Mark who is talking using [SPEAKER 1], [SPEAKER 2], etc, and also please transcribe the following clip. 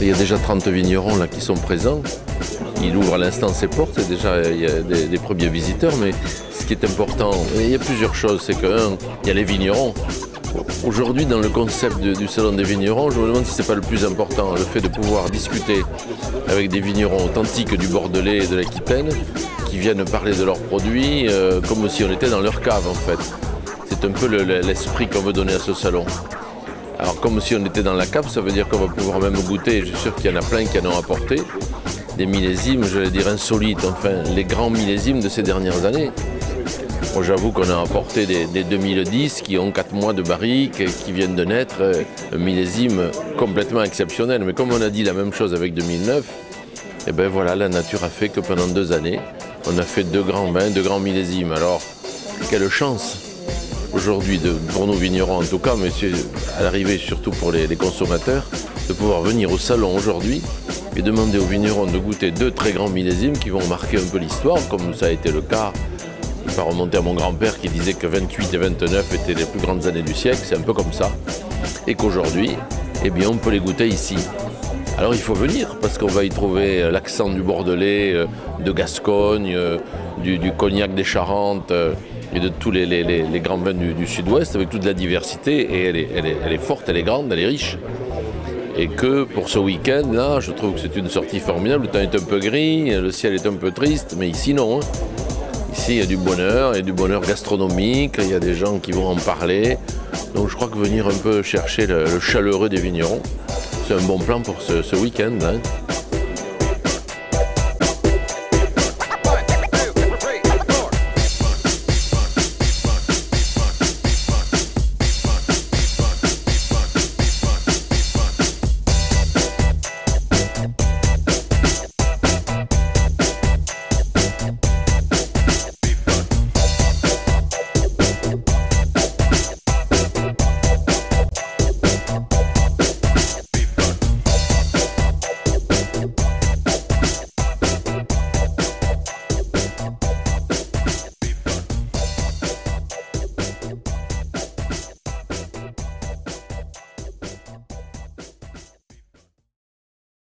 [SPEAKER 1] Il y a déjà 30 vignerons là qui sont présents. Il ouvre à l'instant ses portes et déjà il y a des premiers visiteurs. Mais ce qui est important, il y a plusieurs choses. C'est il y a les vignerons. Aujourd'hui, dans le concept du Salon des vignerons, je me demande si ce n'est pas le plus important, le fait de pouvoir discuter avec des vignerons authentiques du Bordelais et de l'Aquitaine qui viennent parler de leurs produits comme si on était dans leur cave en fait. C'est un peu l'esprit qu'on veut donner à ce salon. Alors comme si on était dans la cave, ça veut dire qu'on va pouvoir même goûter, je suis sûr qu'il y en a plein qui en ont apporté, des millésimes, je vais dire insolites, enfin les grands millésimes de ces dernières années. Moi j'avoue qu'on a apporté des 2010 qui ont 4 mois de barrique, qui viennent de naître, un millésime complètement exceptionnel. Mais comme on a dit la même chose avec 2009, et ben voilà, la nature a fait que pendant 2 années, on a fait 2 grands vins, 2 grands millésimes. Alors, quelle chance aujourd'hui, pour nos vignerons en tout cas, mais à l'arrivée surtout pour les consommateurs, de pouvoir venir au salon aujourd'hui et demander aux vignerons de goûter 2 très grands millésimes qui vont marquer un peu l'histoire, comme ça a été le cas. Je vais remonter à mon grand-père qui disait que 28 et 29 étaient les plus grandes années du siècle, c'est un peu comme ça. Et qu'aujourd'hui, eh bien, on peut les goûter ici. Alors il faut venir parce qu'on va y trouver l'accent du Bordelais, de Gascogne, du cognac des Charentes et de tous les grands vins du Sud-Ouest avec toute la diversité. Et elle est forte, elle est grande, elle est riche. Et que pour ce week-end, là, je trouve que c'est une sortie formidable. Le temps est un peu gris, le ciel est un peu triste, mais ici non. Ici, il y a du bonheur, et du bonheur gastronomique, il y a des gens qui vont en parler. Donc je crois que venir un peu chercher le chaleureux des vignerons, c'est un bon plan pour ce week-end. Hein.